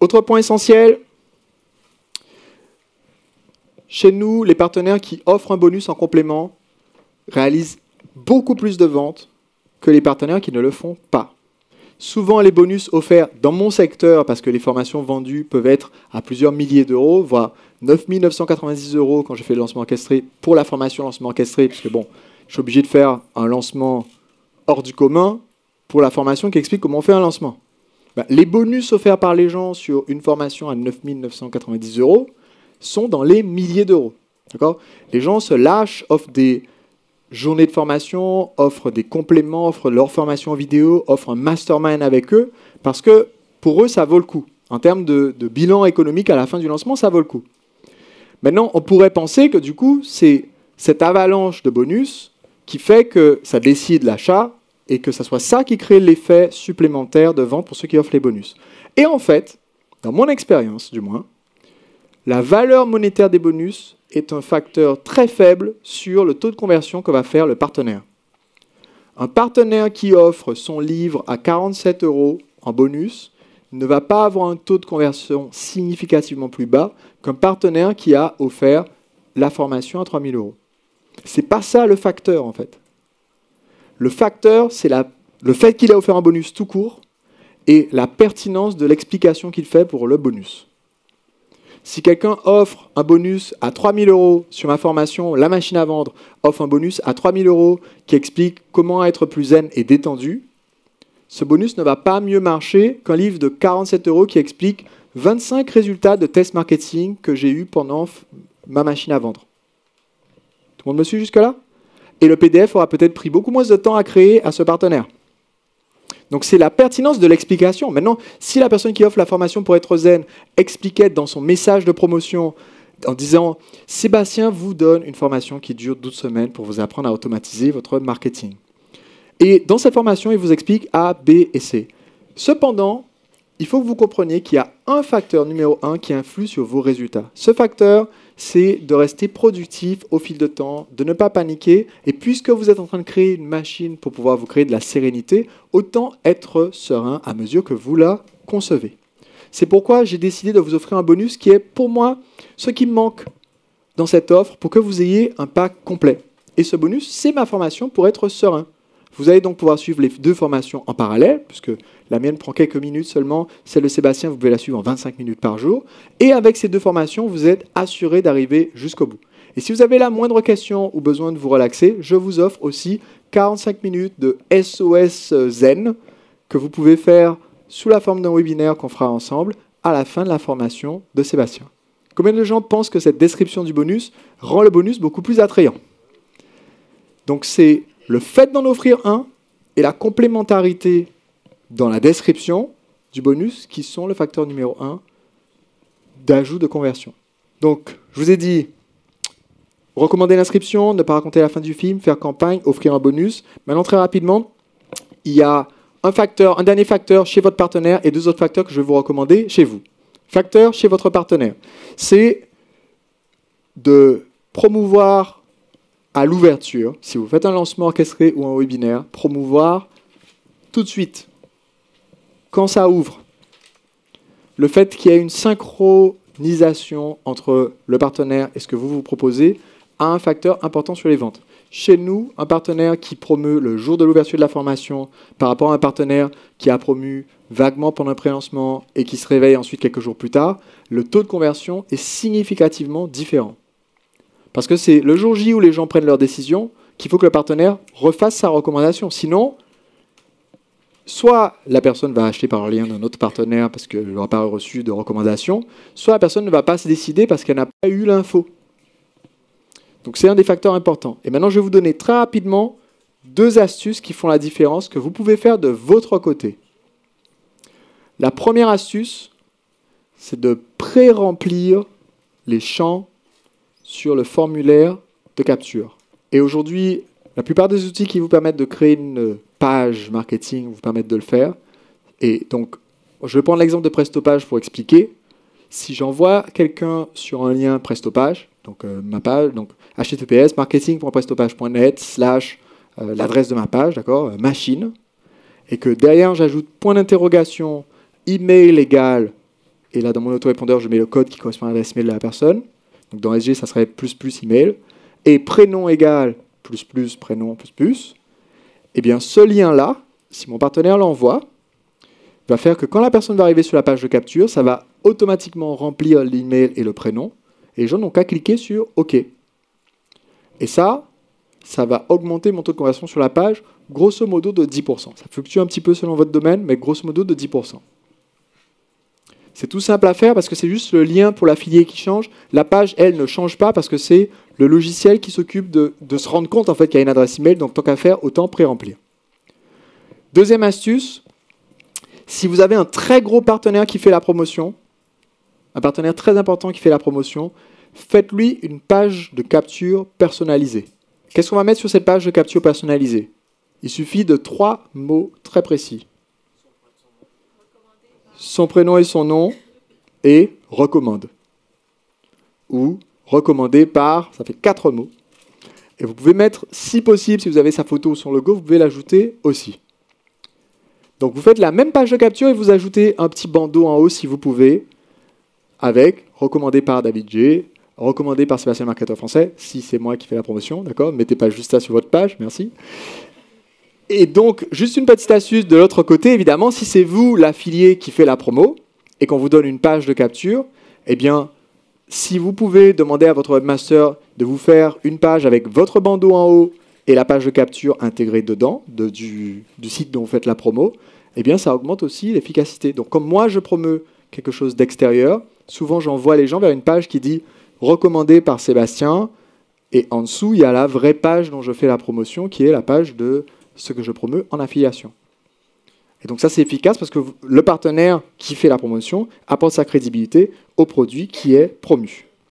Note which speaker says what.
Speaker 1: Autre point essentiel, chez nous, les partenaires qui offrent un bonus en complément réalisent beaucoup plus de ventes que les partenaires qui ne le font pas. Souvent, les bonus offerts dans mon secteur, parce que les formations vendues peuvent être à plusieurs milliers d'euros, voire 9 990 € quand je fais le lancement orchestré pour la formation lancement orchestré, puisque bon, je suis obligé de faire un lancement hors du commun pour la formation qui explique comment on fait un lancement. Les bonus offerts par les gens sur une formation à 9 990 € sont dans les milliers d'euros. Les gens se lâchent, offrent des journées de formation, offrent des compléments, offrent leur formation vidéo, offrent un mastermind avec eux, parce que pour eux, ça vaut le coup. En termes de bilan économique à la fin du lancement, ça vaut le coup. Maintenant, on pourrait penser que du coup, c'est cette avalanche de bonus qui fait que ça décide l'achat et que ce soit ça qui crée l'effet supplémentaire de vente pour ceux qui offrent les bonus. Et en fait, dans mon expérience du moins, la valeur monétaire des bonus est un facteur très faible sur le taux de conversion que va faire le partenaire. Un partenaire qui offre son livre à 47 € en bonus ne va pas avoir un taux de conversion significativement plus bas qu'un partenaire qui a offert la formation à 3 000 €. Ce n'est pas ça le facteur, en fait. Le facteur, c'est le fait qu'il a offert un bonus tout court et la pertinence de l'explication qu'il fait pour le bonus. Si quelqu'un offre un bonus à 3 000 € sur ma formation, la machine à vendre offre un bonus à 3 000 € qui explique comment être plus zen et détendu, ce bonus ne va pas mieux marcher qu'un livre de 47 € qui explique 25 résultats de test marketing que j'ai eu pendant ma machine à vendre. Tout le monde me suit jusque-là? Et le PDF aura peut-être pris beaucoup moins de temps à créer à ce partenaire. Donc c'est la pertinence de l'explication. Maintenant, si la personne qui offre la formation pour être zen expliquait dans son message de promotion en disant « Sébastien vous donne une formation qui dure 12 semaines pour vous apprendre à automatiser votre marketing ». Et dans cette formation, il vous explique A, B et C. Cependant, il faut que vous compreniez qu'il y a un facteur numéro 1 qui influe sur vos résultats. Ce facteur, c'est de rester productif au fil de temps, de ne pas paniquer. Et puisque vous êtes en train de créer une machine pour pouvoir vous créer de la sérénité, autant être serein à mesure que vous la concevez. C'est pourquoi j'ai décidé de vous offrir un bonus qui est, pour moi, ce qui me manque dans cette offre pour que vous ayez un pack complet. Et ce bonus, c'est ma formation pour être serein. Vous allez donc pouvoir suivre les deux formations en parallèle, puisque la mienne prend quelques minutes seulement. Celle de Sébastien, vous pouvez la suivre en 25 minutes par jour. Et avec ces deux formations, vous êtes assuré d'arriver jusqu'au bout. Et si vous avez la moindre question ou besoin de vous relaxer, je vous offre aussi 45 minutes de SOS Zen que vous pouvez faire sous la forme d'un webinaire qu'on fera ensemble à la fin de la formation de Sébastien. Combien de gens pensent que cette description du bonus rend le bonus beaucoup plus attrayant? Donc c'est le fait d'en offrir un et la complémentarité dans la description du bonus qui sont le facteur numéro 1 d'ajout de conversion. Donc, je vous ai dit, recommander l'inscription, ne pas raconter la fin du film, faire campagne, offrir un bonus. Maintenant, très rapidement, il y a un dernier facteur chez votre partenaire et deux autres facteurs que je vais vous recommander chez vous. Facteur chez votre partenaire, c'est de promouvoir à l'ouverture, si vous faites un lancement orchestré ou un webinaire, promouvoir tout de suite, quand ça ouvre, le fait qu'il y ait une synchronisation entre le partenaire et ce que vous vous proposez a un facteur important sur les ventes. Chez nous, un partenaire qui promeut le jour de l'ouverture de la formation par rapport à un partenaire qui a promu vaguement pendant un pré-lancement et qui se réveille ensuite quelques jours plus tard, le taux de conversion est significativement différent. Parce que c'est le jour J où les gens prennent leur décision qu'il faut que le partenaire refasse sa recommandation. Sinon, soit la personne va acheter par le lien d'un autre partenaire parce qu'elle n'aura pas reçu de recommandation, soit la personne ne va pas se décider parce qu'elle n'a pas eu l'info. Donc c'est un des facteurs importants. Et maintenant, je vais vous donner très rapidement deux astuces qui font la différence que vous pouvez faire de votre côté. La première astuce, c'est de pré-remplir les champs sur le formulaire de capture. Et aujourd'hui, la plupart des outils qui vous permettent de créer une page marketing vous permettent de le faire. Et donc, je vais prendre l'exemple de Prestopage pour expliquer. Si j'envoie quelqu'un sur un lien Prestopage, donc ma page, donc https marketing.prestopage.net / l'adresse de ma page, d'accord, machine, et que derrière j'ajoute point d'interrogation, email égale Et là, dans mon autorépondeur, je mets le code qui correspond à l'adresse mail de la personne. Donc dans SG, ça serait plus email. Et prénom égale plus prénom plus. Eh bien, ce lien-là, si mon partenaire l'envoie, va faire que quand la personne va arriver sur la page de capture, ça va automatiquement remplir l'email et le prénom. Et les gens n'ont qu'à cliquer sur OK. Et ça va augmenter mon taux de conversion sur la page, grosso modo de 10%. Ça fluctue un petit peu selon votre domaine, mais grosso modo de 10%. C'est tout simple à faire parce que c'est juste le lien pour l'affilié qui change. La page, elle, ne change pas parce que c'est le logiciel qui s'occupe de se rendre compte en fait, qu'il y a une adresse email, donc tant qu'à faire, autant pré-remplir. Deuxième astuce, si vous avez un très gros partenaire qui fait la promotion, un partenaire très important qui fait la promotion, faites-lui une page de capture personnalisée. Qu'est-ce qu'on va mettre sur cette page de capture personnalisée? Il suffit de 3 mots très précis. Son prénom et son nom et recommande. Ou recommandé par, ça fait 4 mots. Et vous pouvez mettre, si possible, si vous avez sa photo ou son logo, vous pouvez l'ajouter aussi. Donc vous faites la même page de capture et vous ajoutez un petit bandeau en haut si vous pouvez, avec recommandé par David G, recommandé par Sébastien Marketeur Français, si c'est moi qui fais la promotion, d'accord? Mettez pas juste ça sur votre page, merci. Et donc, juste une petite astuce de l'autre côté, évidemment, si c'est vous l'affilié qui fait la promo et qu'on vous donne une page de capture, eh bien, si vous pouvez demander à votre webmaster de vous faire une page avec votre bandeau en haut et la page de capture intégrée dedans, du site dont vous faites la promo, eh bien, ça augmente aussi l'efficacité. Donc, comme moi, je promeux quelque chose d'extérieur, souvent, j'envoie les gens vers une page qui dit « recommandé par Sébastien » et en dessous, il y a la vraie page dont je fais la promotion qui est la page de ce que je promeux en affiliation. Et donc ça, c'est efficace parce que le partenaire qui fait la promotion apporte sa crédibilité au produit qui est promu.